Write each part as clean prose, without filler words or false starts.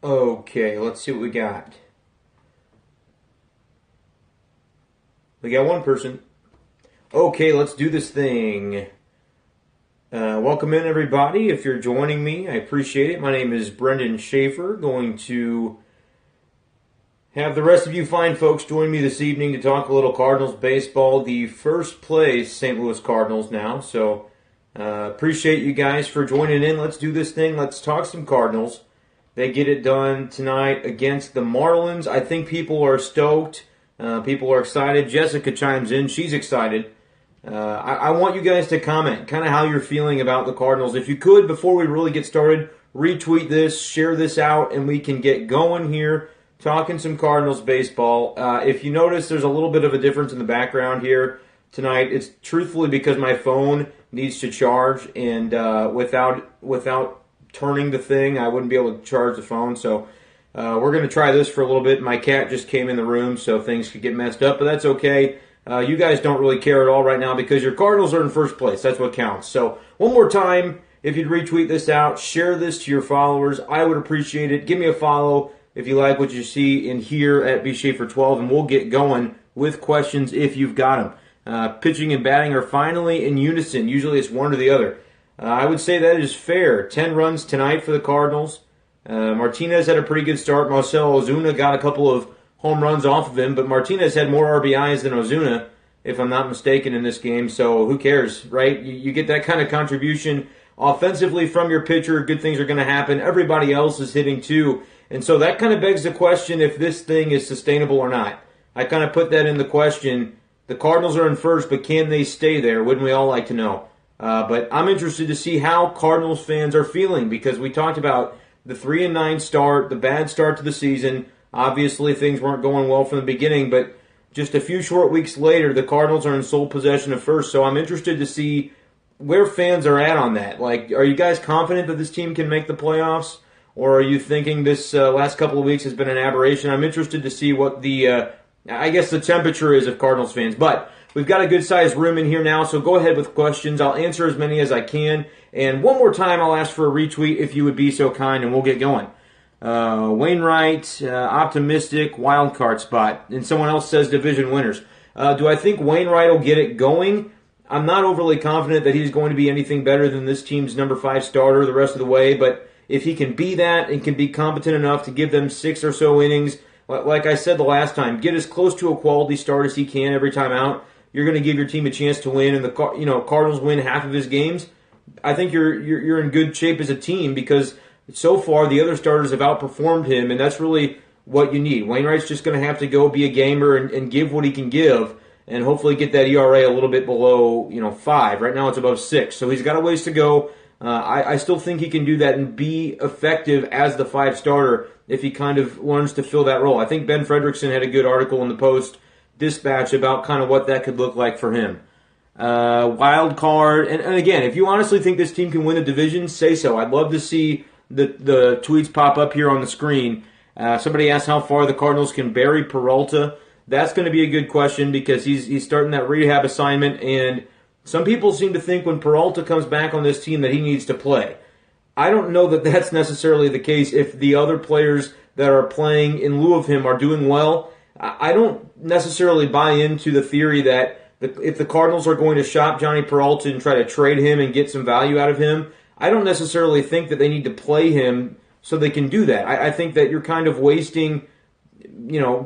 Okay, let's see what we got. We got one person. Okay, let's do this thing. Welcome in, everybody. If you're joining me, I appreciate it. My name is Brenden Schaeffer. Going to have the rest of you fine folks join me this evening to talk a little Cardinals baseball. The first place St. Louis Cardinals now. So appreciate you guys for joining in. Let's do this thing. Let's talk some Cardinals. They get it done tonight against the Marlins. I think people are stoked. People are excited. Jessica chimes in. She's excited. I want you guys to comment kind of how you're feeling about the Cardinals. If you could, before we really get started, retweet this, share this out, and we can get going here talking some Cardinals baseball. If you notice, there's a little bit of a difference in the background here tonight. It's truthfully because my phone needs to charge, and without turning the thing, I wouldn't be able to charge the phone. So we're going to try this for a little bit. My cat just came in the room, so things could get messed up, but that's okay. You guys don't really care at all right now because your Cardinals are in first place. That's what counts. So one more time, if you'd retweet this out, share this to your followers, I would appreciate it. Give me a follow if you like what you see and hear at bschaeffer12, and we'll get going with questions if you've got them. Pitching and batting are finally in unison. Usually it's one or the other. I would say that is fair. 10 runs tonight for the Cardinals. Martinez had a pretty good start. Marcell Ozuna got a couple of home runs off of him, but Martinez had more RBIs than Ozuna, if I'm not mistaken, in this game, so who cares, right? You get that kind of contribution offensively from your pitcher, good things are going to happen. Everybody else is hitting too, and so that kind of begs the question if this thing is sustainable or not. I kind of put that in the question. The Cardinals are in first, but can they stay there? Wouldn't we all like to know? But I'm interested to see how Cardinals fans are feeling, because we talked about the 3-9 start, the bad start to the season. Obviously, things weren't going well from the beginning, but just a few short weeks later, the Cardinals are in sole possession of first. So I'm interested to see where fans are at on that. Like, are you guys confident that this team can make the playoffs, or are you thinking this last couple of weeks has been an aberration? I'm interested to see what the temperature is of Cardinals fans. But we've got a good-sized room in here now, so go ahead with questions. I'll answer as many as I can. And one more time, I'll ask for a retweet if you would be so kind, and we'll get going. Wainwright, optimistic, wild card spot. And someone else says division winners. Do I think Wainwright will get it going? I'm not overly confident that he's going to be anything better than this team's number 5 starter the rest of the way, but if he can be that and can be competent enough to give them 6 or so innings, like I said the last time, get as close to a quality start as he can every time out, you're going to give your team a chance to win, and the Cardinals win half of his games. I think you're in good shape as a team because so far the other starters have outperformed him, and that's really what you need. Wainwright's just going to have to go be a gamer and give what he can give, and hopefully get that ERA a little bit below 5. Right now it's above 6, so he's got a ways to go. I still think he can do that and be effective as the 5 starter if he kind of learns to fill that role. I think Ben Frederickson had a good article in the Post-Dispatch about kind of what that could look like for him. Wild card, and again, if you honestly think this team can win the division, say so. I'd love to see the tweets pop up here on the screen. Somebody asked how far the Cardinals can bury Peralta. That's going to be a good question because he's starting that rehab assignment, and some people seem to think when Peralta comes back on this team that he needs to play. I don't know that that's necessarily the case if the other players that are playing in lieu of him are doing well. I don't necessarily buy into the theory that if the Cardinals are going to shop Johnny Peralta and try to trade him and get some value out of him, I don't necessarily think that they need to play him so they can do that. I think that you're kind of wasting,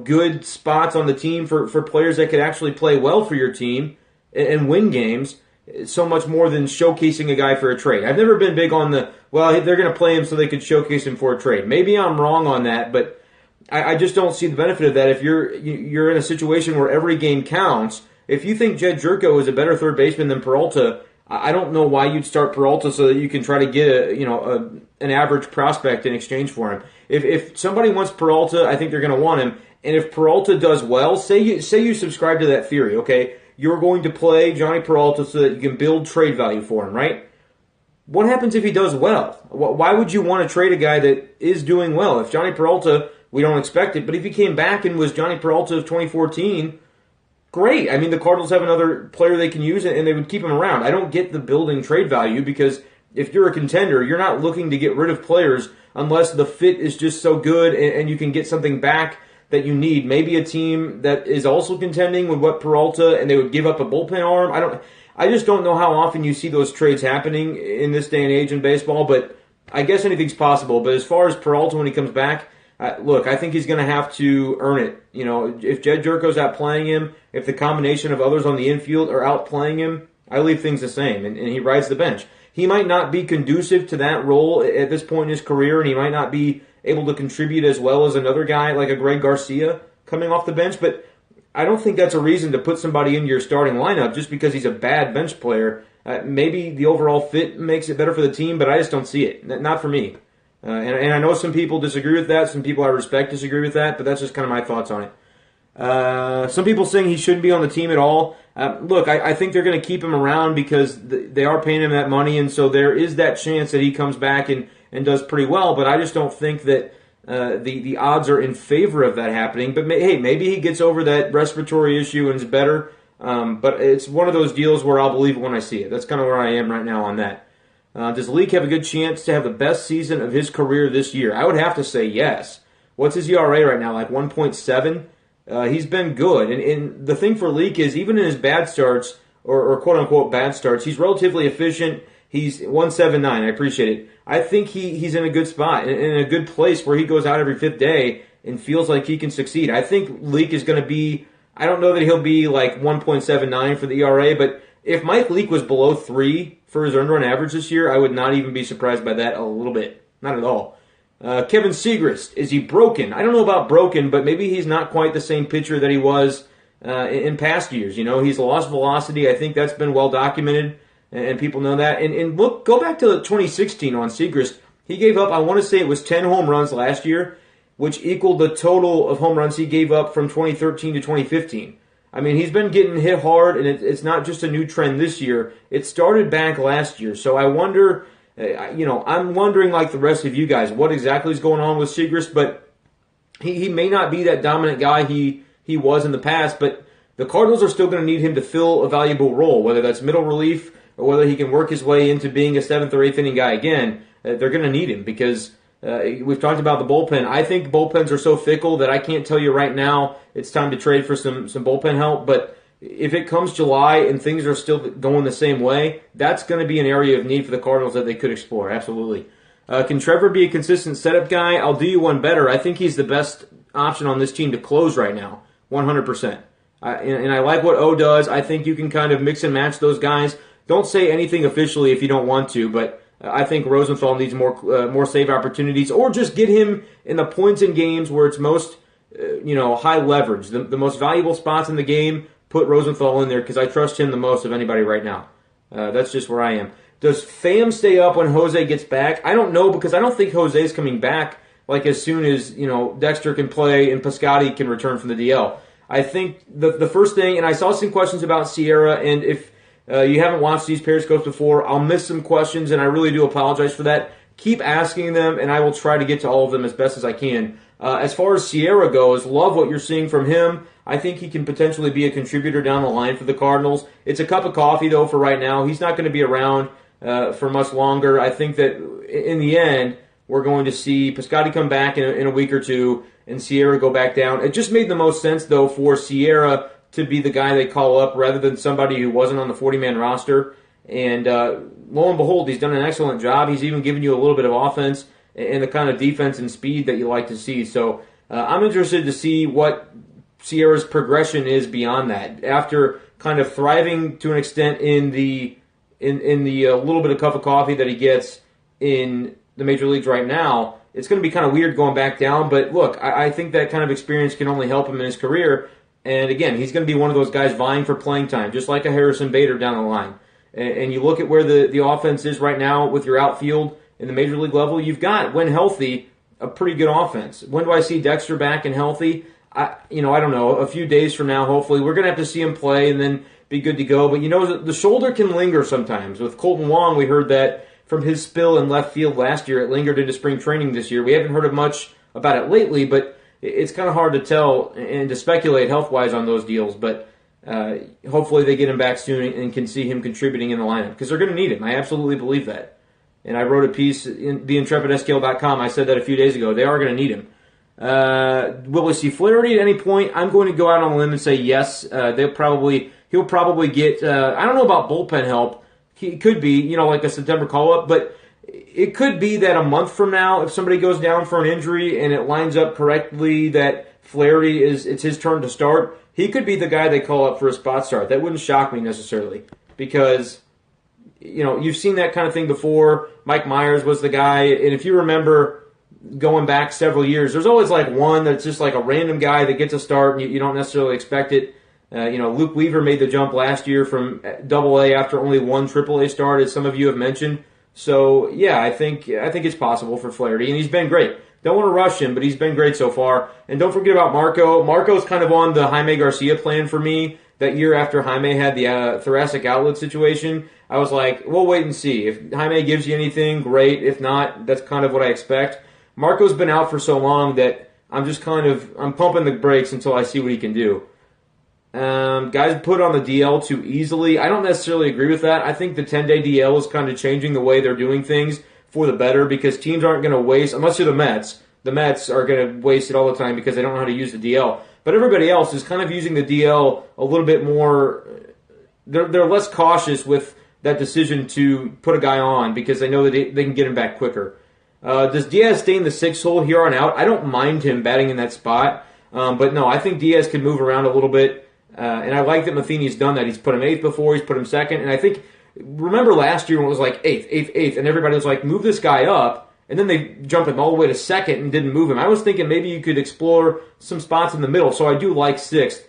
good spots on the team for players that could actually play well for your team and win games so much more than showcasing a guy for a trade. I've never been big on they're going to play him so they could showcase him for a trade. Maybe I'm wrong on that, but I just don't see the benefit of that. If you're in a situation where every game counts, if you think Jed Jerko is a better third baseman than Peralta, I don't know why you'd start Peralta so that you can try to get an average prospect in exchange for him. If somebody wants Peralta, I think they're going to want him. And if Peralta does well, say you subscribe to that theory, okay? You're going to play Johnny Peralta so that you can build trade value for him, right? What happens if he does well? Why would you want to trade a guy that is doing well? If Johnny Peralta, we don't expect it, but if he came back and was Johnny Peralta of 2014, great. I mean, the Cardinals have another player they can use, and they would keep him around. I don't get the building trade value because if you're a contender, you're not looking to get rid of players unless the fit is just so good and you can get something back that you need. Maybe a team that is also contending would want Peralta and they would give up a bullpen arm. I just don't know how often you see those trades happening in this day and age in baseball, but I guess anything's possible. But as far as Peralta when he comes back, look, I think he's going to have to earn it. You know, if Jed Jerko's outplaying him, if the combination of others on the infield are outplaying him, I leave things the same, and he rides the bench. He might not be conducive to that role at this point in his career, and he might not be able to contribute as well as another guy like a Greg Garcia coming off the bench, but I don't think that's a reason to put somebody into your starting lineup just because he's a bad bench player. Maybe the overall fit makes it better for the team, but I just don't see it. Not for me. And I know some people disagree with that. Some people I respect disagree with that, but that's just kind of my thoughts on it. Some people saying he shouldn't be on the team at all. Look, I think they're going to keep him around because they are paying him that money, and so there is that chance that he comes back and does pretty well, but I just don't think that the odds are in favor of that happening. But hey, maybe he gets over that respiratory issue and is better. But it's one of those deals where I'll believe it when I see it. That's kind of where I am right now on that. Does Leake have a good chance to have the best season of his career this year? I would have to say yes. What's his ERA right now, like 1.7? He's been good. And the thing for Leake is even in his bad starts, or quote-unquote bad starts, he's relatively efficient. He's 1.79. I appreciate it. I think he's in a good spot, in a good place where he goes out every fifth day and feels like he can succeed. I think Leake is going to be, I don't know that he'll be like 1.79 for the ERA, but if Mike Leake was below 3 for his earned run average this year, I would not even be surprised by that a little bit. Not at all. Kevin Segrist, is he broken? I don't know about broken, but maybe he's not quite the same pitcher that he was in past years. You know, he's lost velocity. I think that's been well documented, and people know that. And look, go back to 2016 on Segrist. He gave up, I want to say it was 10 home runs last year, which equaled the total of home runs he gave up from 2013 to 2015. I mean, he's been getting hit hard, and it's not just a new trend this year. It started back last year. So I wonder, I'm wondering like the rest of you guys, what exactly is going on with Segrist, but he may not be that dominant guy he was in the past, but the Cardinals are still going to need him to fill a valuable role, whether that's middle relief or whether he can work his way into being a 7th or 8th inning guy again. They're going to need him because we've talked about the bullpen. I think bullpens are so fickle that I can't tell you right now it's time to trade for some bullpen help. But if it comes July and things are still going the same way, that's going to be an area of need for the Cardinals that they could explore. Absolutely. Can Trevor be a consistent setup guy? I'll do you one better. I think he's the best option on this team to close right now, 100%. And I like what O does. I think you can kind of mix and match those guys. Don't say anything officially if you don't want to, but I think Rosenthal needs more save opportunities, or just get him in the points in games where it's most, high leverage. The most valuable spots in the game, put Rosenthal in there because I trust him the most of anybody right now. That's just where I am. Does Pham stay up when Jose gets back? I don't know because I don't think Jose is coming back like as soon as Dexter can play and Piscotty can return from the DL. I think the first thing, and I saw some questions about Sierra, and if you haven't watched these Periscopes before, I'll miss some questions, and I really do apologize for that. Keep asking them, and I will try to get to all of them as best as I can. As far as Sierra goes, love what you're seeing from him. I think he can potentially be a contributor down the line for the Cardinals. It's a cup of coffee, though, for right now. He's not going to be around for much longer. I think that in the end, we're going to see Piscotty come back in a week or two and Sierra go back down. It just made the most sense, though, for Sierra to be the guy they call up rather than somebody who wasn't on the 40-man roster. And lo and behold, he's done an excellent job. He's even given you a little bit of offense and the kind of defense and speed that you like to see. So I'm interested to see what Sierra's progression is beyond that. After kind of thriving to an extent in the little bit of cup of coffee that he gets in the major leagues right now, it's going to be kind of weird going back down. But look, I think that kind of experience can only help him in his career. And again, he's going to be one of those guys vying for playing time, just like a Harrison Bader down the line. And you look at where the offense is right now with your outfield in the major league level, you've got, when healthy, a pretty good offense. When do I see Dexter back and healthy? I don't know. A few days from now, hopefully. We're going to have to see him play and then be good to go. But, the shoulder can linger sometimes. With Colton Wong, we heard that from his spill in left field last year. It lingered into spring training this year. We haven't heard much about it lately, but it's kind of hard to tell and to speculate health-wise on those deals. But hopefully they get him back soon and can see him contributing in the lineup because they're going to need him. I absolutely believe that. and I wrote a piece in the IntrepidSTL.com. I said that a few days ago. They are going to need him. Will we see Flaherty at any point? I'm going to go out on a limb and say yes. He'll probably get. I don't know about bullpen help. He could be, like a September call-up, but it could be that a month from now, if somebody goes down for an injury and it lines up correctly that Flaherty it's his turn to start, he could be the guy they call up for a spot start. That wouldn't shock me necessarily because, you've seen that kind of thing before. Mike Myers was the guy, and if you remember going back several years, there's always like one that's just like a random guy that gets a start and you don't necessarily expect it. Luke Weaver made the jump last year from AA after only one AAA start, as some of you have mentioned. So yeah, I think it's possible for Flaherty, and he's been great. Don't want to rush him, but he's been great so far. And don't forget about Marco. Marco's kind of on the Jaime Garcia plan for me. That year after Jaime had the thoracic outlet situation, I was like, we'll wait and see. If Jaime gives you anything, great. If not, that's kind of what I expect. Marco's been out for so long that I'm pumping the brakes until I see what he can do. Guys put on the DL too easily. I don't necessarily agree with that. I think the 10-day DL is kind of changing the way they're doing things for the better because teams aren't going to waste, unless you're the Mets. The Mets are going to waste it all the time because they don't know how to use the DL. But everybody else is kind of using the DL a little bit more. They're less cautious with that decision to put a guy on because they know that they can get him back quicker. Does Diaz stay in the 6 hole here on out? I don't mind him batting in that spot. But no, I think Diaz can move around a little bit. And I like that Matheny's done that. He's put him 8th before. He's put him 2nd. And I think, remember last year when it was like 8th, and everybody was like, move this guy up. And then they jumped him all the way to 2nd and didn't move him. I was thinking maybe you could explore some spots in the middle. So I do like 6th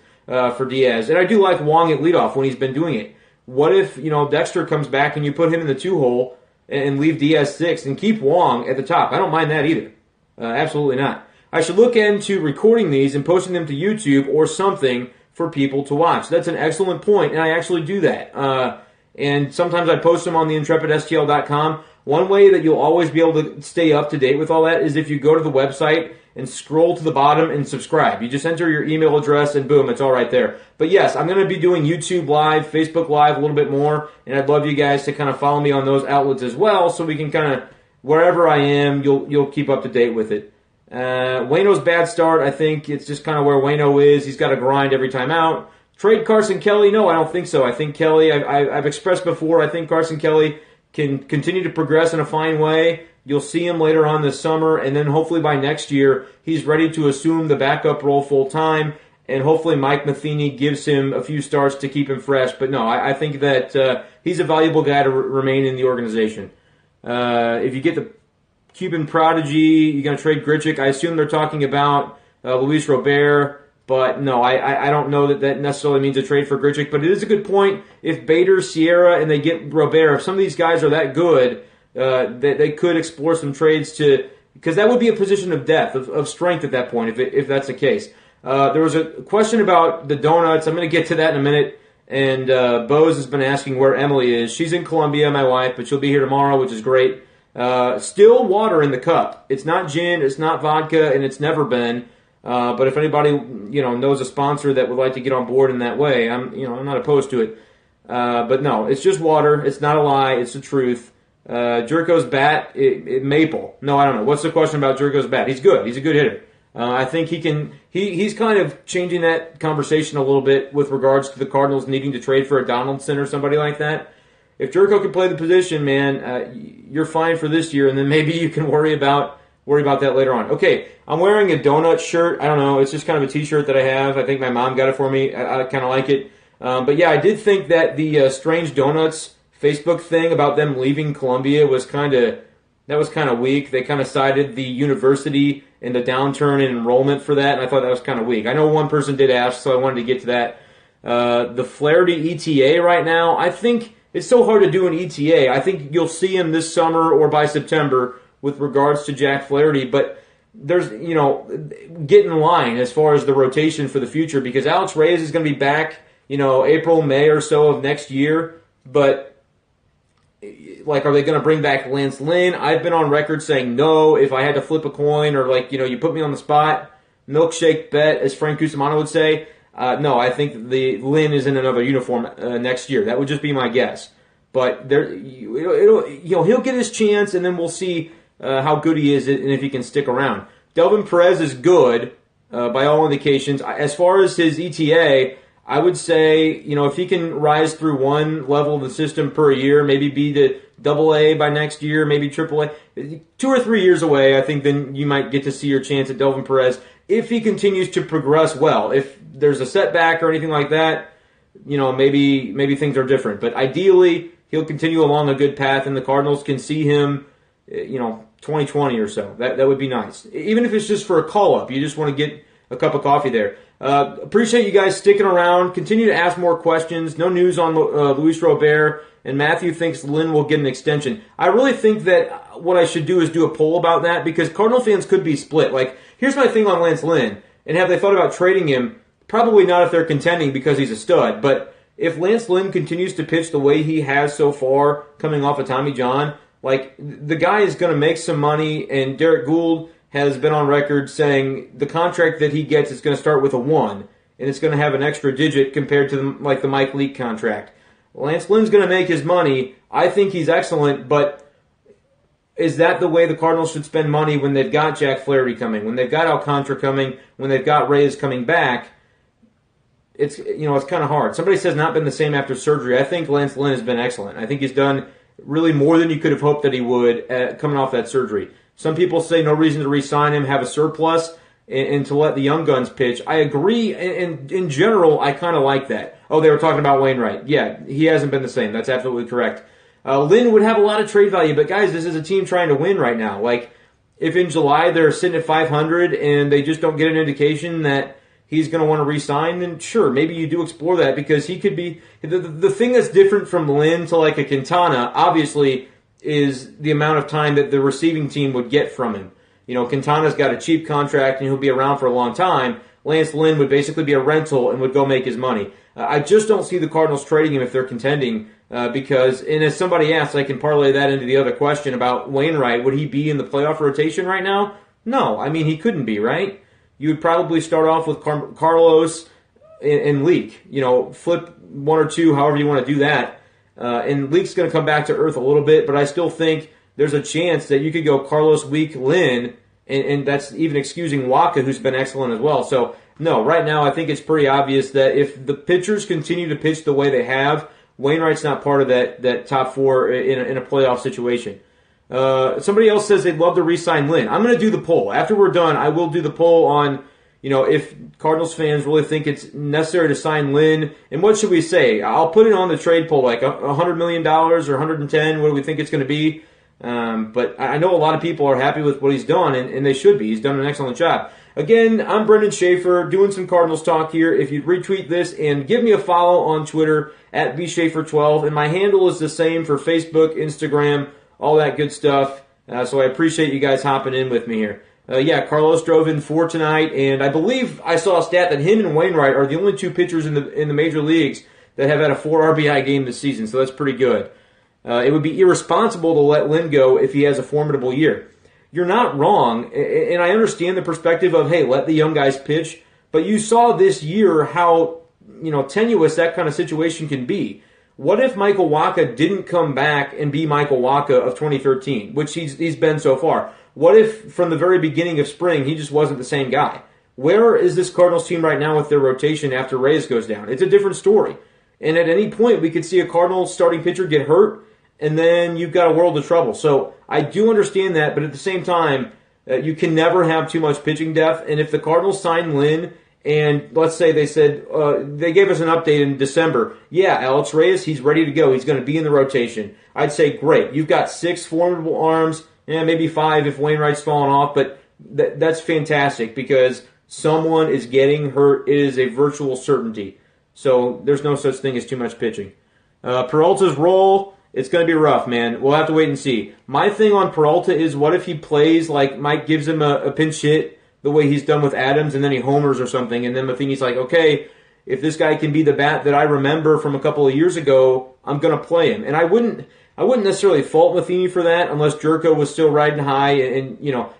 for Diaz. And I do like Wong at leadoff when he's been doing it. What if, Dexter comes back and you put him in the 2 hole and leave Diaz 6th and keep Wong at the top? I don't mind that either. Absolutely not. I should look into recording these and posting them to YouTube or something for people to watch. That's an excellent point, and I actually do that. And sometimes I post them on the IntrepidSTL.com. One way that you'll always be able to stay up to date with all that is if you go to the website and scroll to the bottom and subscribe. You just enter your email address and boom, it's all right there. But yes, I'm going to be doing YouTube Live, Facebook Live a little bit more, and I'd love you guys to kind of follow me on those outlets as well so we can kind of, wherever I am, you'll keep up to date with it. Waino's bad start, I think it's just kind of where Waino is. He's got to grind every time out. Trade Carson Kelly? No, I don't think so. I think Kelly, I've expressed before, I think Carson Kelly can continue to progress in a fine way. You'll see him later on this summer, and then hopefully by next year, he's ready to assume the backup role full time, and hopefully Mike Matheny gives him a few starts to keep him fresh. But no, I think that he's a valuable guy to remain in the organization. If you get the Cuban prodigy, you're going to trade Grichuk. I assume they're talking about Luis Robert, but no, I don't know that necessarily means a trade for Grichuk. But it is a good point. If Bader, Sierra, and they get Robert, if some of these guys are that good, they could explore some trades because that would be a position of depth, of strength at that point, if that's the case. There was a question about the donuts. I'm going to get to that in a minute. And Bose has been asking where Emily is. She's in Colombia, my wife, but she'll be here tomorrow, which is great. Still water in the cup. It's not gin, it's not vodka, and it's never been. But if anybody knows a sponsor that would like to get on board in that way, I'm not opposed to it. But no, it's just water. It's not a lie. It's the truth. Jerko's bat, maple. No, I don't know. What's the question about Jerko's bat? He's good. He's a good hitter. I think he can. He's kind of changing that conversation a little bit with regards to the Cardinals needing to trade for a Donaldson or somebody like that. If Jerko can play the position, man, you're fine for this year, and then maybe you can worry about that later on. Okay, I'm wearing a donut shirt. I don't know. It's just kind of a T-shirt that I have. I think my mom got it for me. I kind of like it. But yeah, I did think that the Strange Donuts Facebook thing about them leaving Columbia was kind of weak. They kind of cited the university and the downturn in enrollment for that, and I thought that was kind of weak. I know one person did ask, so I wanted to get to that. The Flaherty ETA right now, I think it's so hard to do an ETA. I think you'll see him this summer or by September with regards to Jack Flaherty, but there's, get in line as far as the rotation for the future because Alex Reyes is going to be back, April, May or so of next year, but are they going to bring back Lance Lynn? I've been on record saying no. If I had to flip a coin or you put me on the spot, milkshake bet, as Frank Cusimano would say, no, I think the Lynn is in another uniform next year. That would just be my guess. But he'll get his chance, and then we'll see how good he is and if he can stick around. Delvin Perez is good by all indications. As far as his ETA, I would say, if he can rise through one level of the system per year, maybe be to AA by next year, maybe AAA, 2 or 3 years away, I think then you might get to see your chance at Delvin Perez if he continues to progress well. If there's a setback or anything like that, maybe things are different. But ideally, he'll continue along a good path, and the Cardinals can see him, 2020 or so. That would be nice. Even if it's just for a call-up. You just want to get a cup of coffee there. Appreciate you guys sticking around. Continue to ask more questions. No news on Luis Robert, and Matthew thinks Lynn will get an extension. I really think that what I should do is do a poll about that, because Cardinal fans could be split. Like, here's my thing on Lance Lynn, and have they thought about trading him? Probably not if they're contending, because he's a stud. But if Lance Lynn continues to pitch the way he has so far, coming off of Tommy John, like, the guy is going to make some money, and Derek Gould has been on record saying the contract that he gets is going to start with a 1, and it's going to have an extra digit compared to the Mike Leake contract. Lance Lynn's going to make his money. I think he's excellent, but is that the way the Cardinals should spend money when they've got Jack Flaherty coming, when they've got Alcantara coming, when they've got Reyes coming back? It's kind of hard. Somebody says not been the same after surgery. I think Lance Lynn has been excellent. I think he's done really more than you could have hoped that he would coming off that surgery. Some people say no reason to re-sign him, have a surplus, and to let the young guns pitch. I agree, and in general, I kind of like that. Oh, they were talking about Wainwright. Yeah, he hasn't been the same. That's absolutely correct. Lynn would have a lot of trade value, but guys, this is a team trying to win right now. Like, if in July they're sitting at 500 and they just don't get an indication that he's going to want to re-sign, then sure, maybe you do explore that, because he could be... The thing that's different from Lynn to like a Quintana, obviously, is the amount of time that the receiving team would get from him. Quintana's got a cheap contract and he'll be around for a long time. Lance Lynn would basically be a rental and would go make his money. I just don't see the Cardinals trading him if they're contending, because, and as somebody asked, I can parlay that into the other question about Wainwright. Would he be in the playoff rotation right now? No, I mean, he couldn't be, right? You would probably start off with Carlos and Leake. Flip 1 or 2, however you want to do that. And Leake's going to come back to earth a little bit, but I still think there's a chance that you could go Carlos, Week, Lynn, and that's even excusing Waka, who's been excellent as well. So, no, right now I think it's pretty obvious that if the pitchers continue to pitch the way they have, Wainwright's not part of that top 4 in a playoff situation. Somebody else says they'd love to re-sign Lynn. I'm going to do the poll. After we're done, I will do the poll on, if Cardinals fans really think it's necessary to sign Lynn. And what should we say? I'll put it on the trade poll, like $100 million or 110. What do we think it's going to be? But I know a lot of people are happy with what he's done, and they should be. He's done an excellent job. Again, I'm Brenden Schaeffer, doing some Cardinals talk here. If you'd retweet this and give me a follow on Twitter at bschaeffer12, and my handle is the same for Facebook, Instagram, all that good stuff. So I appreciate you guys hopping in with me here. Carlos drove in 4 tonight, and I believe I saw a stat that him and Wainwright are the only 2 pitchers in the major leagues that have had a 4 RBI game this season, so that's pretty good. It would be irresponsible to let Lynn go if he has a formidable year. You're not wrong, and I understand the perspective of, hey, let the young guys pitch, but you saw this year how tenuous that kind of situation can be. What if Michael Wacha didn't come back and be Michael Wacha of 2013, which he's been so far? What if from the very beginning of spring he just wasn't the same guy? Where is this Cardinals team right now with their rotation after Reyes goes down? It's a different story. And at any point we could see a Cardinals starting pitcher get hurt, and then you've got a world of trouble. So I do understand that, but at the same time, you can never have too much pitching depth. And if the Cardinals sign Lynn, and let's say they said, they gave us an update in December, yeah, Alex Reyes, he's ready to go. He's going to be in the rotation. I'd say, great. You've got 6 formidable arms, maybe 5 if Wainwright's fallen off, but that's fantastic because someone is getting hurt. It is a virtual certainty. So there's no such thing as too much pitching. Peralta's role, it's going to be rough, man. We'll have to wait and see. My thing on Peralta is, what if he plays like Mike gives him a pinch hit the way he's done with Adams, and then he homers or something, and then the thing he's like, okay, if this guy can be the bat that I remember from a couple of years ago, I'm going to play him. And I wouldn't necessarily fault Matheny for that unless Jerko was still riding high. And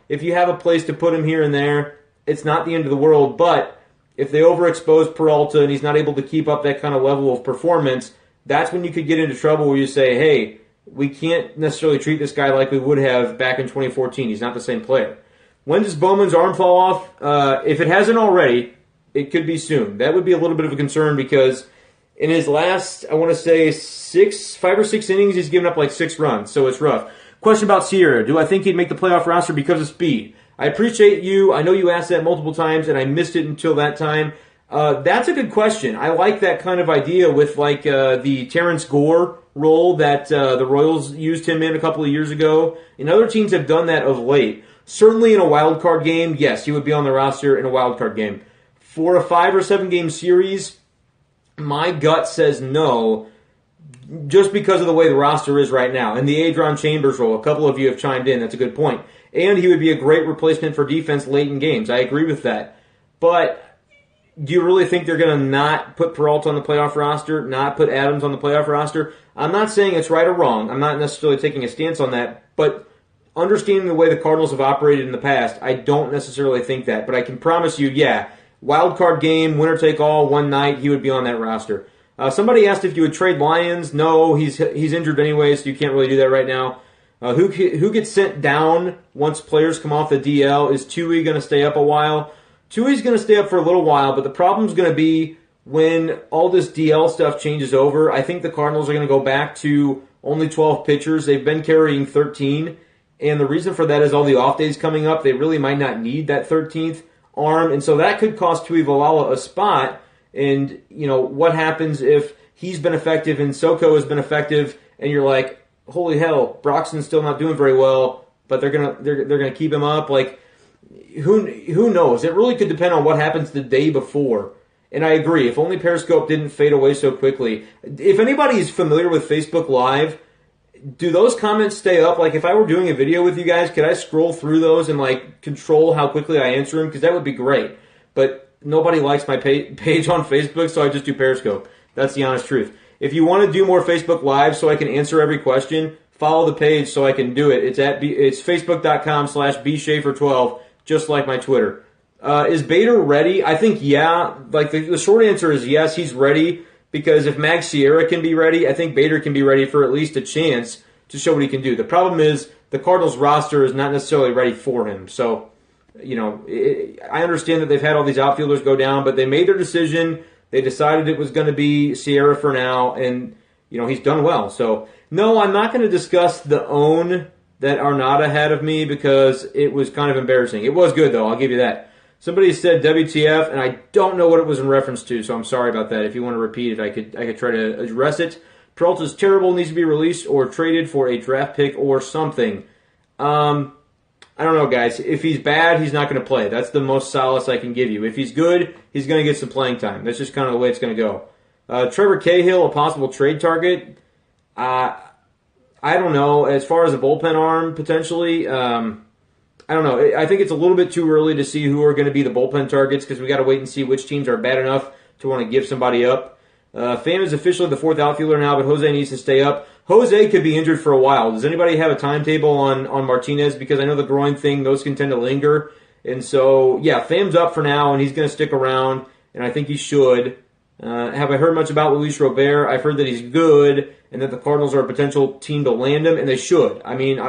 if you have a place to put him here and there, it's not the end of the world. But if they overexpose Peralta and he's not able to keep up that kind of level of performance, that's when you could get into trouble where you say, hey, we can't necessarily treat this guy like we would have back in 2014. He's not the same player. When does Bowman's arm fall off? If it hasn't already, it could be soon. That would be a little bit of a concern because in his last, I want to say, 5 or 6 innings, he's given up like 6 runs, so it's rough. Question about Sierra. Do I think he'd make the playoff roster because of speed? I appreciate you. I know you asked that multiple times, and I missed it until that time. That's a good question. I like that kind of idea with like the Terrence Gore role that the Royals used him in a couple of years ago. And other teams have done that of late. Certainly in a wild card game, yes, he would be on the roster in a wild card game. For a 5 or 7 game series, my gut says no, just because of the way the roster is right now. And the Adron Chambers role, a couple of you have chimed in. That's a good point. And he would be a great replacement for defense late in games. I agree with that. But do you really think they're going to not put Peralta on the playoff roster, not put Adams on the playoff roster? I'm not saying it's right or wrong. I'm not necessarily taking a stance on that. But understanding the way the Cardinals have operated in the past, I don't necessarily think that. But I can promise you, yeah, wild card game, winner take all, one night, he would be on that roster. Somebody asked if you would trade Lyons. No, he's injured anyway, so you can't really do that right now. Who gets sent down once players come off the DL? Is Tui going to stay up a while? Tui's going to stay up for a little while, but the problem's going to be when all this DL stuff changes over. I think the Cardinals are going to go back to only 12 pitchers. They've been carrying 13, and the reason for that is all the off days coming up. They really might not need that 13th arm, and so that could cost Tuivailala a spot. And, you know, what happens if he's been effective and Soko has been effective, and you're like, holy hell, Broxton's still not doing very well, but they're gonna keep him up. Like, who knows? It really could depend on what happens the day before. And I agree, if only Periscope didn't fade away so quickly. If anybody is familiar with Facebook Live, do those comments stay up? Like, if I were doing a video with you guys, could I scroll through those and like control how quickly I answer them? Because that would be great. But nobody likes my page on Facebook, so I just do Periscope. That's the honest truth. If you want to do more Facebook Live so I can answer every question, follow the page so I can do it. It's facebook.com/bschaeffer12, just like my Twitter. Is Bader ready? I think yeah. Like the short answer is yes, he's ready, because if Mag Sierra can be ready, I think Bader can be ready for at least a chance to show what he can do. The problem is the Cardinals roster is not necessarily ready for him. So, you know, I understand that they've had all these outfielders go down, but they made their decision. They decided it was going to be Sierra for now, and, you know, he's done well. So, no, I'm not going to discuss the own that Arnada had of me because it was kind of embarrassing. It was good, though. I'll give you that. Somebody said WTF, and I don't know what it was in reference to, so I'm sorry about that. If you want to repeat it, I could try to address it. Peralta's terrible, needs to be released or traded for a draft pick or something. I don't know, guys. If he's bad, he's not going to play. That's the most solace I can give you. If he's good, he's going to get some playing time. That's just kind of the way it's going to go. Trevor Cahill, a possible trade target. I don't know. As far as a bullpen arm, potentially, I don't know. I think it's a little bit too early to see who are going to be the bullpen targets because we got to wait and see which teams are bad enough to want to give somebody up. Pham is officially the 4th outfielder now, but Jose needs to stay up. Jose could be injured for a while. Does anybody have a timetable on Martinez? Because I know the groin thing, those can tend to linger. And so, yeah, Pham's up for now, and he's going to stick around, and I think he should. Have I heard much about Luis Robert? I've heard that he's good, and that the Cardinals are a potential team to land him, and they should. I mean,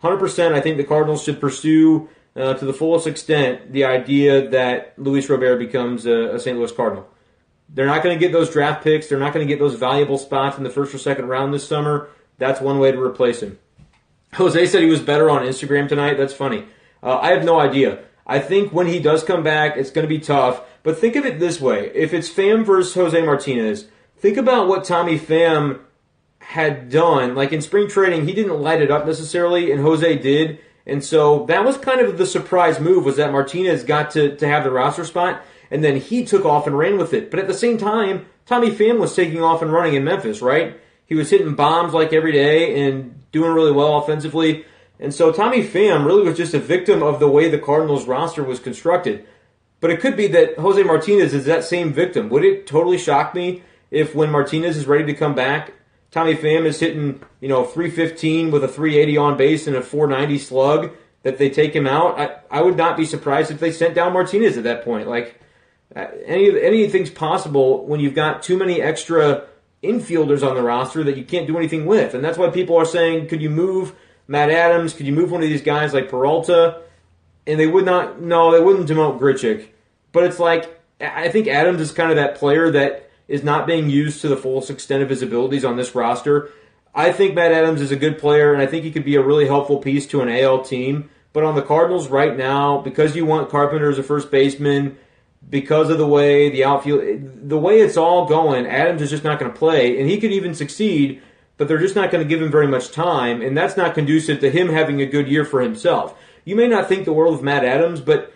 100% I think the Cardinals should pursue to the fullest extent the idea that Luis Robert becomes a St. Louis Cardinal. They're not going to get those draft picks. They're not going to get those valuable spots in the 1st or 2nd round this summer. That's one way to replace him. Jose said he was better on Instagram tonight. That's funny. I have no idea. I think when he does come back, it's going to be tough. But think of it this way. If it's Pham versus Jose Martinez, think about what Tommy Pham had done. Like in spring training, he didn't light it up necessarily, and Jose did. And so that was kind of the surprise move, was that Martinez got to have the roster spot. And then he took off and ran with it. But at the same time, Tommy Pham was taking off and running in Memphis, right? He was hitting bombs like every day and doing really well offensively. And so Tommy Pham really was just a victim of the way the Cardinals roster was constructed. But it could be that Jose Martinez is that same victim. Would it totally shock me if when Martinez is ready to come back, Tommy Pham is hitting, 315 with a 380 on base and a 490 slug, that they take him out? I would not be surprised if they sent down Martinez at that point. Like, anything's possible when you've got too many extra infielders on the roster that you can't do anything with. And that's why people are saying, could you move Matt Adams? Could you move one of these guys like Peralta? And they would not, no, they wouldn't demote Grichuk. But it's like, I think Adams is kind of that player that is not being used to the fullest extent of his abilities on this roster. I think Matt Adams is a good player, and I think he could be a really helpful piece to an AL team. But on the Cardinals right now, because you want Carpenter as a first baseman, because of the way the outfield, the way it's all going, Adams is just not going to play, and he could even succeed, but they're just not going to give him very much time, and that's not conducive to him having a good year for himself. You may not think the world of Matt Adams, but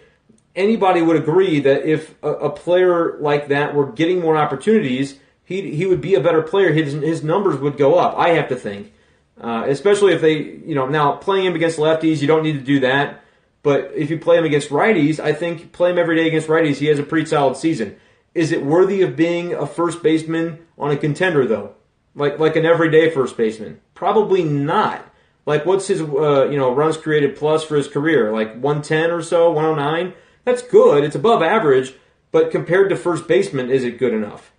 anybody would agree that if a player like that were getting more opportunities, he would be a better player. His numbers would go up, I have to think. Especially if they, now playing him against lefties, you don't need to do that. But if you play him against righties, I think play him every day against righties, he has a pretty solid season. Is it worthy of being a first baseman on a contender, though? Like an everyday first baseman? Probably not. Like, what's his, runs created plus for his career? Like 110 or so, 109? That's good. It's above average. But compared to first baseman, is it good enough?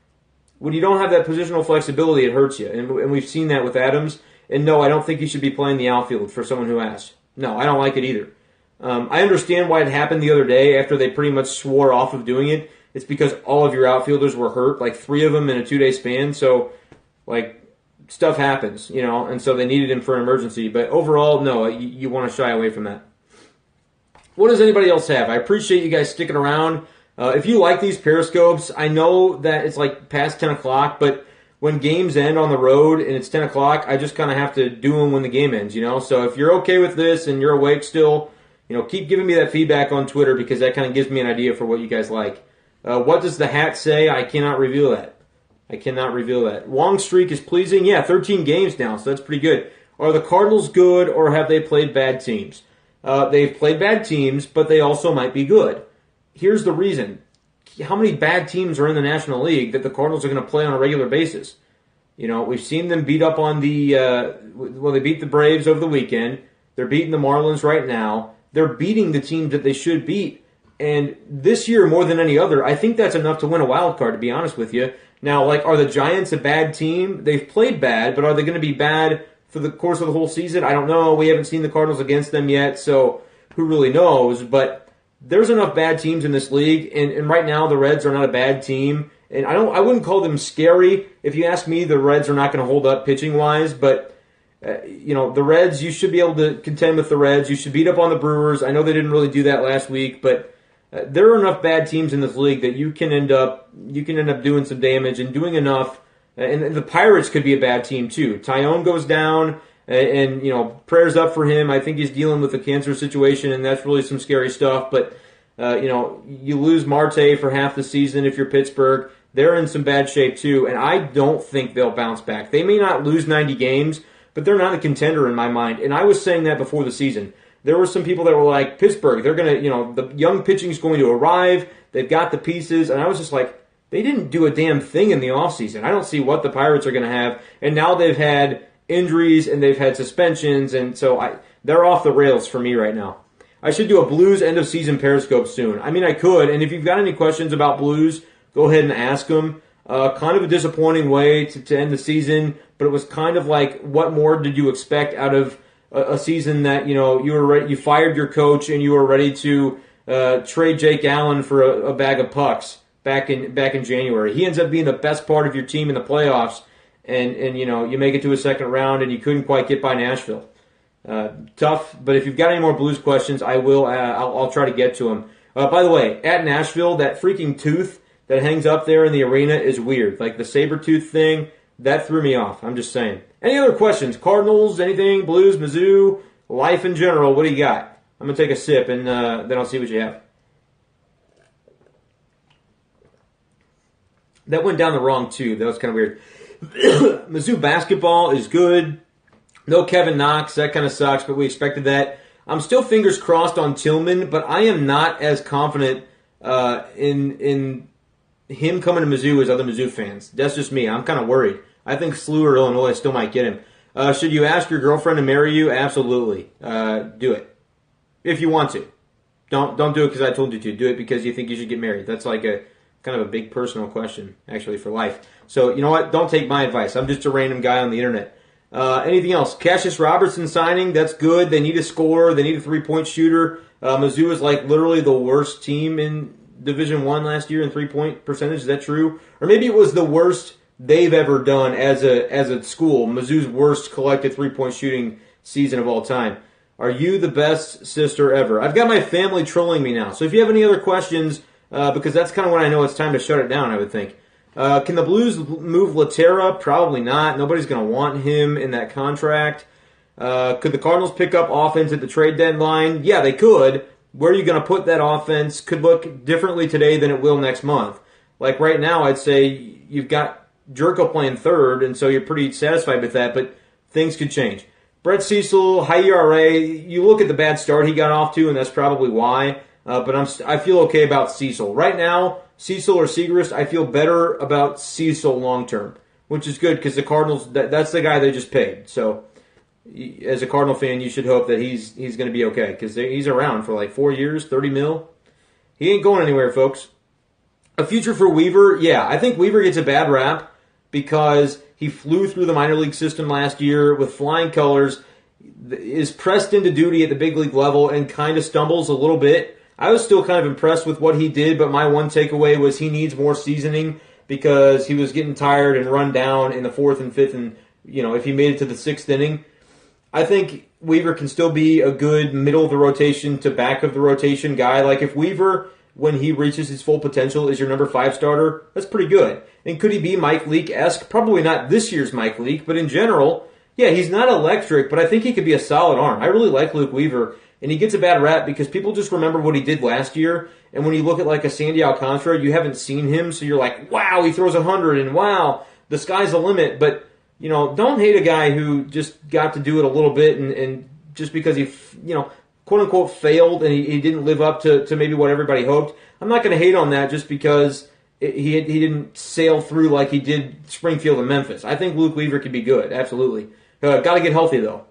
When you don't have that positional flexibility, it hurts you. And we've seen that with Adams. And no, I don't think he should be playing the outfield for someone who asks. No, I don't like it either. I understand why it happened the other day after they pretty much swore off of doing it. It's because all of your outfielders were hurt, like 3 of them in a 2-day span. So, stuff happens, and so they needed him for an emergency. But overall, no, you want to shy away from that. What does anybody else have? I appreciate you guys sticking around. If you like these Periscopes, I know that it's like past 10 o'clock, but when games end on the road and it's 10 o'clock, I just kind of have to do them when the game ends, So if you're okay with this and you're awake still, keep giving me that feedback on Twitter because that kind of gives me an idea for what you guys like. What does the hat say? I cannot reveal that. Long streak is pleasing. Yeah, 13 games now, so that's pretty good. Are the Cardinals good or have they played bad teams? They've played bad teams, but they also might be good. Here's the reason. How many bad teams are in the National League that the Cardinals are going to play on a regular basis? We've seen them beat up on they beat the Braves over the weekend. They're beating the Marlins right now. They're beating the teams that they should beat. And this year, more than any other, I think that's enough to win a wild card, to be honest with you. Now, are the Giants a bad team? They've played bad, but are they going to be bad for the course of the whole season? I don't know. We haven't seen the Cardinals against them yet, so who really knows? But there's enough bad teams in this league, and right now the Reds are not a bad team. And I wouldn't call them scary. If you ask me, the Reds are not going to hold up pitching-wise, but the Reds, you should be able to contend with the Reds. You should beat up on the Brewers. I know they didn't really do that last week, but there are enough bad teams in this league that you can end up doing some damage and doing enough. And the Pirates could be a bad team too. Tyone goes down, and prayers up for him. I think he's dealing with a cancer situation, and that's really some scary stuff. But you lose Marte for half the season if you're Pittsburgh. They're in some bad shape too, and I don't think they'll bounce back. They may not lose 90 games, but they're not a contender in my mind. And I was saying that before the season. There were some people that were like, Pittsburgh, they're going to, the young pitching is going to arrive. They've got the pieces. And I was just like, they didn't do a damn thing in the offseason. I don't see what the Pirates are going to have. And now they've had injuries and they've had suspensions. And so they're off the rails for me right now. I should do a Blues end-of-season Periscope soon. I mean, I could. And if you've got any questions about Blues, go ahead and ask them. Kind of a disappointing way to end the season. But it was kind of like, what more did you expect out of a season that you fired your coach and you were ready to trade Jake Allen for a bag of pucks back in January? He ends up being the best part of your team in the playoffs, and you make it to a second round and you couldn't quite get by Nashville. Tough, but if you've got any more Blues questions, I will. I'll try to get to them. By the way, at Nashville, that freaking tooth that hangs up there in the arena is weird. Like the saber tooth thing, that threw me off. I'm just saying. Any other questions? Cardinals, anything? Blues, Mizzou, life in general, what do you got? I'm going to take a sip, and then I'll see what you have. That went down the wrong tube. That was kind of weird. Mizzou basketball is good. No Kevin Knox. That kind of sucks, but we expected that. I'm still fingers crossed on Tillman, but I am not as confident in him coming to Mizzou as other Mizzou fans. That's just me. I'm kind of worried. I think SLU or Illinois still might get him. Should you ask your girlfriend to marry you? Absolutely. Do it. If you want to. Don't do it because I told you to. Do it because you think you should get married. That's like a kind of a big personal question, actually, for life. So, you know what? Don't take my advice. I'm just a random guy on the internet. Anything else? Cassius Robertson signing, that's good. They need a scorer. They need a three-point shooter. Mizzou is like literally the worst team in Division I last year in three-point percentage. Is that true? Or maybe it was the worst they've ever done as a school. Mizzou's worst collected three-point shooting season of all time. Are you the best sister ever? I've got my family trolling me now. So if you have any other questions, because that's kind of when I know it's time to shut it down, I would think. Can the Blues move Laterra? Probably not. Nobody's going to want him in that contract. Could the Cardinals pick up offense at the trade deadline? Yeah, they could. Where are you going to put that offense could look differently today than it will next month. Like right now, I'd say you've got Jerko playing third, and so you're pretty satisfied with that, but things could change. Brett Cecil, high ERA. You look at the bad start he got off to, and that's probably why. But I feel okay about Cecil. Right now, Cecil or Segrist, I feel better about Cecil long term, which is good because the Cardinals, that's the guy they just paid. So as a Cardinal fan, you should hope that he's going to be okay because he's around for like 4 years, 30 mil. He ain't going anywhere, folks. A future for Weaver, yeah. I think Weaver gets a bad rap because he flew through the minor league system last year with flying colors, is pressed into duty at the big league level, and kind of stumbles a little bit. I was still kind of impressed with what he did, but my one takeaway was he needs more seasoning because he was getting tired and run down in the fourth and fifth, and if he made it to the sixth inning. I think Weaver can still be a good middle of the rotation to back of the rotation guy. Like if Weaver, when he reaches his full potential, is your number 5 starter, that's pretty good. And could he be Mike Leake-esque? Probably not this year's Mike Leake, but in general, yeah, he's not electric, but I think he could be a solid arm. I really like Luke Weaver, and he gets a bad rap because people just remember what he did last year, and when you look at like a Sandy Alcantara, you haven't seen him, so you're like, wow, he throws 100, and wow, the sky's the limit, but don't hate a guy who just got to do it a little bit, and just because he, quote-unquote failed and he didn't live up to maybe what everybody hoped. I'm not going to hate on that just because he didn't sail through like he did Springfield and Memphis. I think Luke Weaver could be good, absolutely. Got to get healthy, though.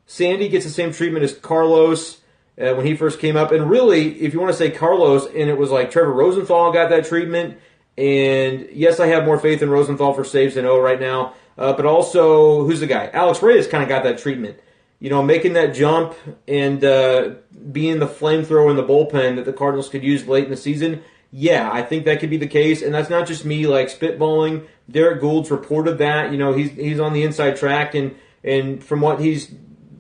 Sandy gets the same treatment as Carlos when he first came up. And really, if you want to say Carlos, and it was like Trevor Rosenthal got that treatment, and yes, I have more faith in Rosenthal for saves than O right now, but also, who's the guy? Alex Reyes kind of got that treatment. Making that jump and being the flamethrower in the bullpen that the Cardinals could use late in the season, yeah, I think that could be the case. And that's not just me like spitballing. Derek Gould's reported that. He's on the inside track, and from what he's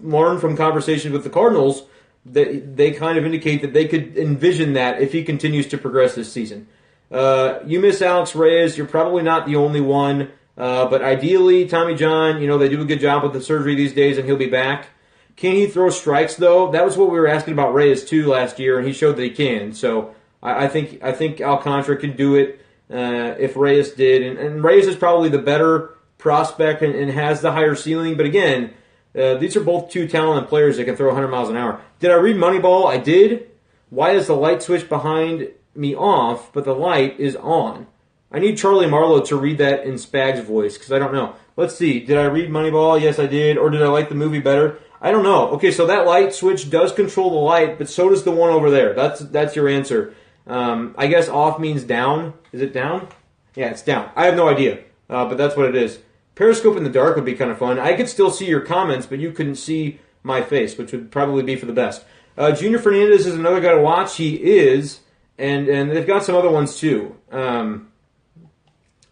learned from conversations with the Cardinals, that they kind of indicate that they could envision that if he continues to progress this season. You miss Alex Reyes. You're probably not the only one. But ideally, Tommy John, they do a good job with the surgery these days, and he'll be back. Can he throw strikes, though? That was what we were asking about Reyes, too, last year, and he showed that he can. So I think Alcantara could do it if Reyes did. And Reyes is probably the better prospect and has the higher ceiling. But again, these are both two talented players that can throw 100 miles an hour. Did I read Moneyball? I did. Why is the light switch behind me off, but the light is on? I need Charlie Marlowe to read that in Spag's voice, because I don't know. Let's see. Did I read Moneyball? Yes, I did. Or did I like the movie better? I don't know. Okay, so that light switch does control the light, but so does the one over there. That's your answer. I guess off means down. Is it down? Yeah, it's down. I have no idea, but that's what it is. Periscope in the dark would be kind of fun. I could still see your comments, but you couldn't see my face, which would probably be for the best. Junior Fernandez is another guy to watch. He is, and they've got some other ones too.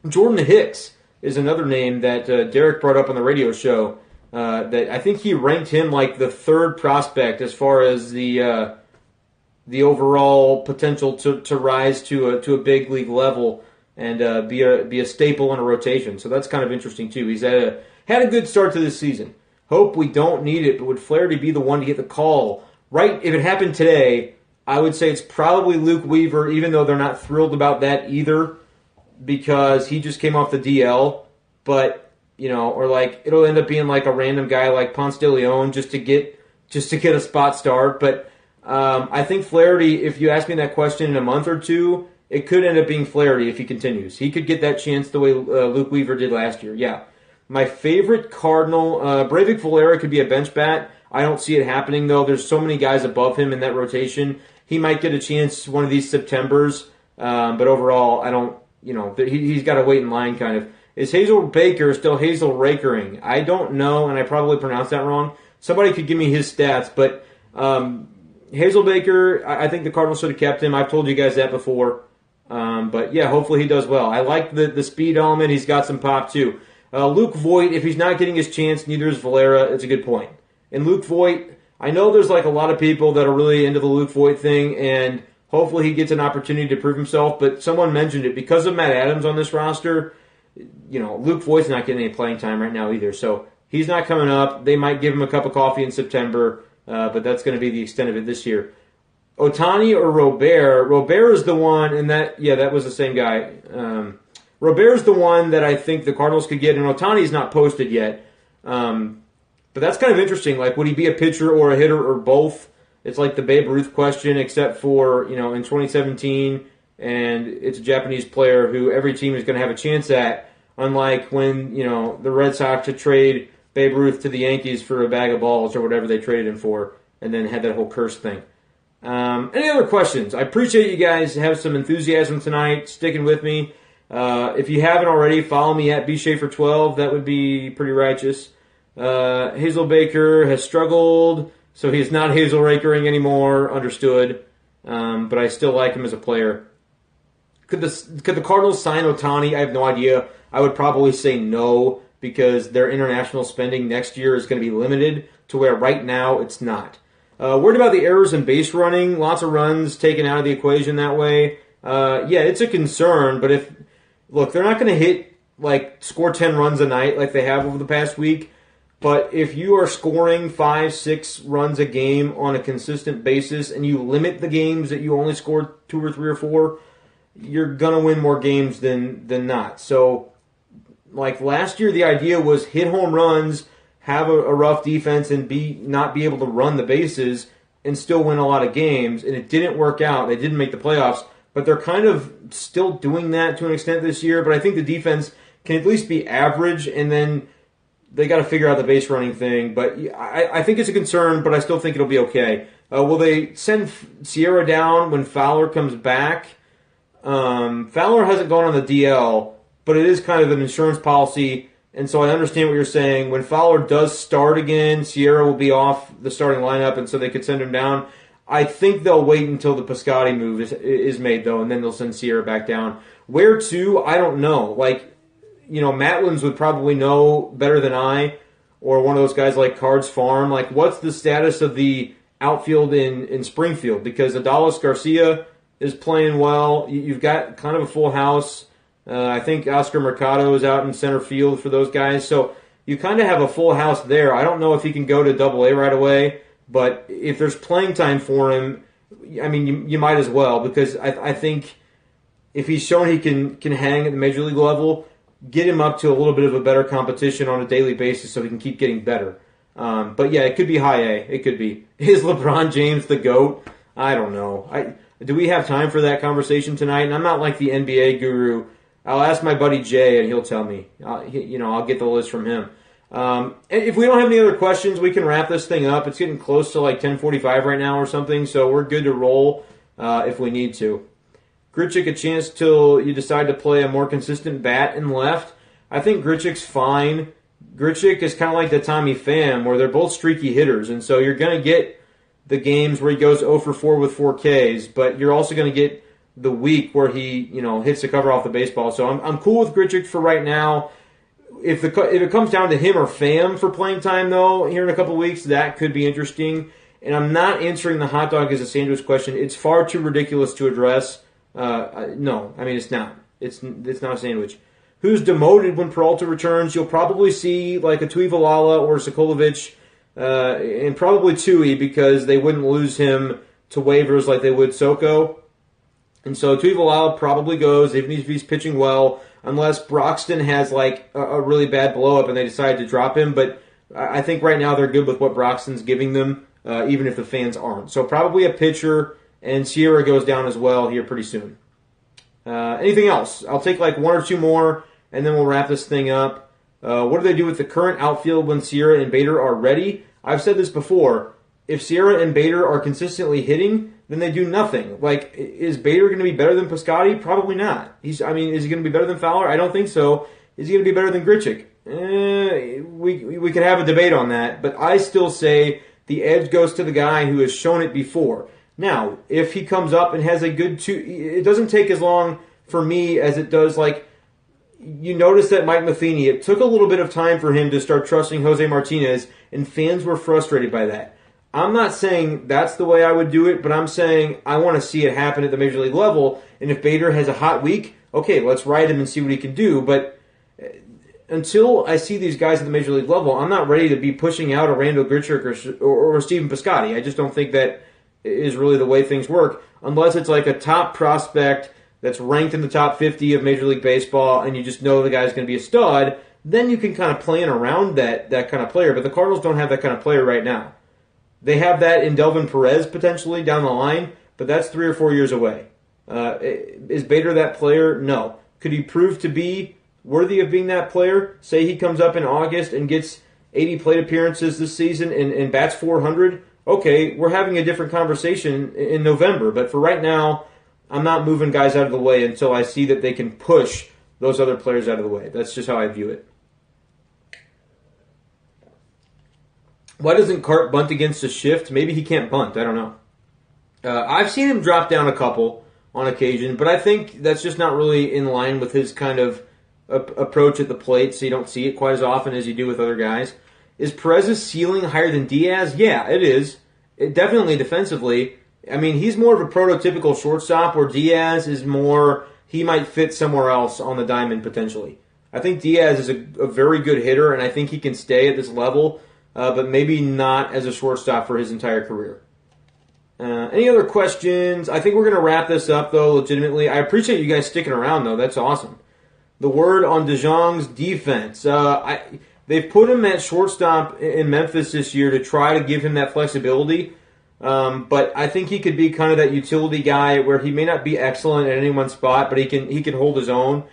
Jordan Hicks is another name that Derek brought up on the radio show. That I think he ranked him like the third prospect as far as the overall potential to rise to a big league level and be a staple in a rotation. So that's kind of interesting too. He's had a good start to this season. Hope we don't need it, but would Flaherty be the one to get the call? Right? If it happened today, I would say it's probably Luke Weaver, even though they're not thrilled about that either, because he just came off the DL, but or like it'll end up being like a random guy like Ponce de Leon just to get a spot start. But I think Flaherty, if you ask me that question in a month or two, it could end up being Flaherty if he continues. He could get that chance the way Luke Weaver did last year. Yeah, my favorite Cardinal, Breivik Valera could be a bench bat. I don't see it happening though. There's so many guys above him in that rotation. He might get a chance one of these Septembers. But overall, I don't, he's got to wait in line kind of. Is Hazel Baker still Hazel Rakering? I don't know, and I probably pronounced that wrong. Somebody could give me his stats, but Hazel Baker, I think the Cardinals should have kept him. I've told you guys that before. But yeah, hopefully he does well. I like the speed element. He's got some pop too. Luke Voigt, if he's not getting his chance, neither is Valera. It's a good point. And Luke Voigt, I know there's like a lot of people that are really into the Luke Voigt thing, and hopefully he gets an opportunity to prove himself. But someone mentioned it, because of Matt Adams on this roster, Luke Voigt's not getting any playing time right now either. So he's not coming up. They might give him a cup of coffee in September, but that's going to be the extent of it this year. Otani or Robert? Robert is the one, and that was the same guy. Robert is the one that I think the Cardinals could get, and Otani's not posted yet. But that's kind of interesting. Like, would he be a pitcher or a hitter or both? It's like the Babe Ruth question, except for, in 2017, and it's a Japanese player who every team is going to have a chance at, unlike when, the Red Sox should trade Babe Ruth to the Yankees for a bag of balls or whatever they traded him for, and then had that whole curse thing. Any other questions? I appreciate you guys have some enthusiasm tonight, sticking with me. If you haven't already, follow me at bschaefer12. That would be pretty righteous. Hazel Baker has struggled, so he's not Hazel Rakering anymore. Understood. But I still like him as a player. Could the Cardinals sign Otani? I have no idea. I would probably say no, because their international spending next year is going to be limited to where right now it's not. Worried about the errors in base running. Lots of runs taken out of the equation that way. Yeah, it's a concern, but they're not going to score 10 runs a night like they have over the past week. But if you are scoring 5-6 runs a game on a consistent basis, and you limit the games that you only score 2 or 3 or 4, you're going to win more games than not. So, like last year, the idea was hit home runs, have a rough defense, and not be able to run the bases and still win a lot of games. And it didn't work out. They didn't make the playoffs. But they're kind of still doing that to an extent this year. But I think the defense can at least be average, and then they got to figure out the base running thing. But I think it's a concern, but I still think it'll be okay. Will they send Sierra down when Fowler comes back? Fowler hasn't gone on the DL, but it is kind of an insurance policy, and so I understand what you're saying. When Fowler does start again, Sierra will be off the starting lineup, and so they could send him down. I think they'll wait until the Piscotty move is made, though, and then they'll send Sierra back down. Where to? I don't know. Matlins would probably know better than I, or one of those guys like Cards Farm. What's the status of the outfield in Springfield? Because Adalis Garcia is playing well. You've got kind of a full house. I think Oscar Mercado is out in center field for those guys. So you kind of have a full house there. I don't know if he can go to Double-A right away, but if there's playing time for him, I mean, you might as well, because I think if he's shown he can hang at the major league level, get him up to a little bit of a better competition on a daily basis so he can keep getting better. But yeah, it could be high A. It could be. Is LeBron James the GOAT? I don't know. Do we have time for that conversation tonight? And I'm not like the NBA guru. I'll ask my buddy Jay, and he'll tell me. I'll get the list from him. And if we don't have any other questions, we can wrap this thing up. It's getting close to 10:45 right now or something, so we're good to roll if we need to. Grichuk a chance till you decide to play a more consistent bat and left. I think Grichuk's fine. Grichuk is kind of like the Tommy Pham, where they're both streaky hitters, and so you're going to get the games where he goes 0 for 4 with 4 Ks, but you're also going to get the week where he hits the cover off the baseball. So I'm cool with Grichuk for right now. If it comes down to him or Pham for playing time, though, here in a couple weeks, that could be interesting. And I'm not answering the hot dog as a sandwich question. It's far too ridiculous to address. No, I mean, it's not. It's not a sandwich. Who's demoted when Peralta returns? You'll probably see a Tuivalala or Sokolovich, and probably Tui, because they wouldn't lose him to waivers like they would Soko. And so Tuivalala probably goes, even if he's pitching well, unless Broxton has a really bad blow-up and they decide to drop him. But I think right now they're good with what Broxton's giving them, even if the fans aren't. So probably a pitcher, and Sierra goes down as well here pretty soon. Anything else? I'll take 1 or 2 more, and then we'll wrap this thing up. What do they do with the current outfield when Sierra and Bader are ready? I've said this before. If Sierra and Bader are consistently hitting, then they do nothing. Like, is Bader going to be better than Piscotty? Probably not. Is he going to be better than Fowler? I don't think so. Is he going to be better than Grichuk? We could have a debate on that, but I still say the edge goes to the guy who has shown it before. Now, if he comes up and has a good it doesn't take as long for me as it does, like, you notice that Mike Matheny, it took a little bit of time for him to start trusting Jose Martinez, and fans were frustrated by that. I'm not saying that's the way I would do it, but I'm saying I want to see it happen at the Major League level, and if Bader has a hot week, okay, let's ride him and see what he can do, but until I see these guys at the Major League level, I'm not ready to be pushing out a Randall Grichuk or Stephen Piscotty. I just don't think that is really the way things work, unless it's like a top prospect that's ranked in the top 50 of Major League Baseball, and you just know the guy's going to be a stud. Then you can kind of plan around that kind of player. But the Cardinals don't have that kind of player right now. They have that in Delvin Perez potentially down the line, but that's 3 or 4 years away. Is Bader that player? No. Could he prove to be worthy of being that player? Say he comes up in August and gets 80 plate appearances this season and bats 400. Okay, we're having a different conversation in November. But for right now, I'm not moving guys out of the way until I see that they can push those other players out of the way. That's just how I view it. Why doesn't Cart bunt against a shift? Maybe he can't bunt. I don't know. I've seen him drop down a couple on occasion, but I think that's just not really in line with his kind of approach at the plate, so you don't see it quite as often as you do with other guys. Is Perez's ceiling higher than Diaz? Yeah, it is. Definitely defensively. I mean, he's more of a prototypical shortstop, where Diaz is more, he might fit somewhere else on the diamond potentially. I think Diaz is a very good hitter, and I think he can stay at this level, but maybe not as a shortstop for his entire career. Any other questions? I think we're going to wrap this up, though, legitimately. I appreciate you guys sticking around, though. That's awesome. The word on DeJong's defense. They've put him at shortstop in Memphis this year to try to give him that flexibility. But I think he could be kind of that utility guy where he may not be excellent at any one spot, but he can hold his own.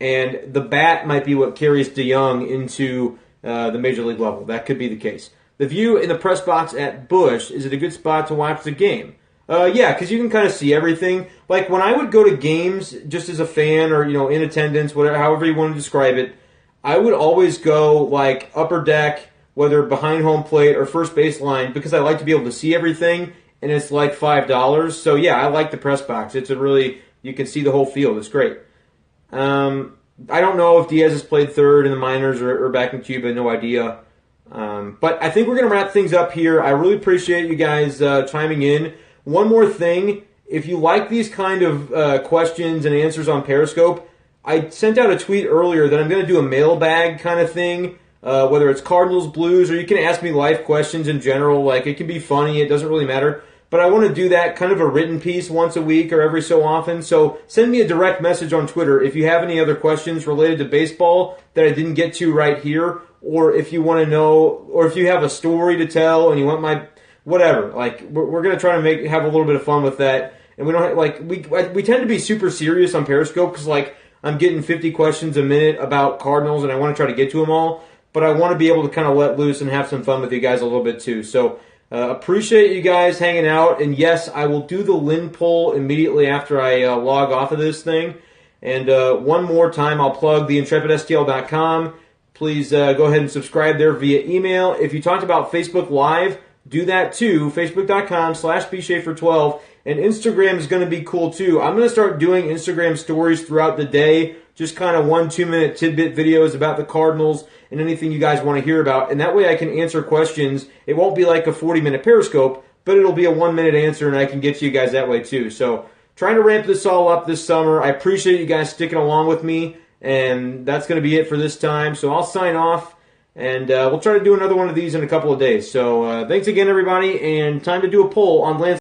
And the bat might be what carries DeJong into the Major League level. That could be the case. The view in the press box at Busch, is it a good spot to watch the game? Yeah, because you can kind of see everything. Like when I would go to games just as a fan or, in attendance, whatever, however you want to describe it, I would always go like upper deck, whether behind home plate or first baseline, because I like to be able to see everything, and it's like $5. So yeah, I like the press box. It's you can see the whole field. It's great. I don't know if Diaz has played third in the minors or back in Cuba. No idea. But I think we're going to wrap things up here. I really appreciate you guys chiming in. One more thing. If you like these kind of questions and answers on Periscope, I sent out a tweet earlier that I'm going to do a mailbag kind of thing, whether it's Cardinals, Blues, or you can ask me life questions in general. Like, it can be funny. It doesn't really matter. But I want to do that kind of a written piece once a week or every so often. So send me a direct message on Twitter if you have any other questions related to baseball that I didn't get to right here, or if you want to know, or if you have a story to tell and you want my whatever. Like, we're going to try to have a little bit of fun with that. And we don't we tend to be super serious on Periscope because like I'm getting 50 questions a minute about Cardinals and I want to try to get to them all. But I want to be able to kind of let loose and have some fun with you guys a little bit too. So appreciate you guys hanging out. And yes, I will do the Lynn poll immediately after I log off of this thing. And one more time, I'll plug the IntrepidSTL.com. Please go ahead and subscribe there via email. If you talked about Facebook Live, do that too. Facebook.com/bschaeffer12. And Instagram is going to be cool too. I'm going to start doing Instagram stories throughout the day. Just kind of 1-2 minute tidbit videos about the Cardinals and anything you guys want to hear about. And that way I can answer questions. It won't be like a 40-minute Periscope, but it'll be a 1-minute answer and I can get to you guys that way too. So trying to ramp this all up this summer. I appreciate you guys sticking along with me. And that's going to be it for this time. So I'll sign off. And we'll try to do another one of these in a couple of days. So thanks again, everybody. And time to do a poll on Lance.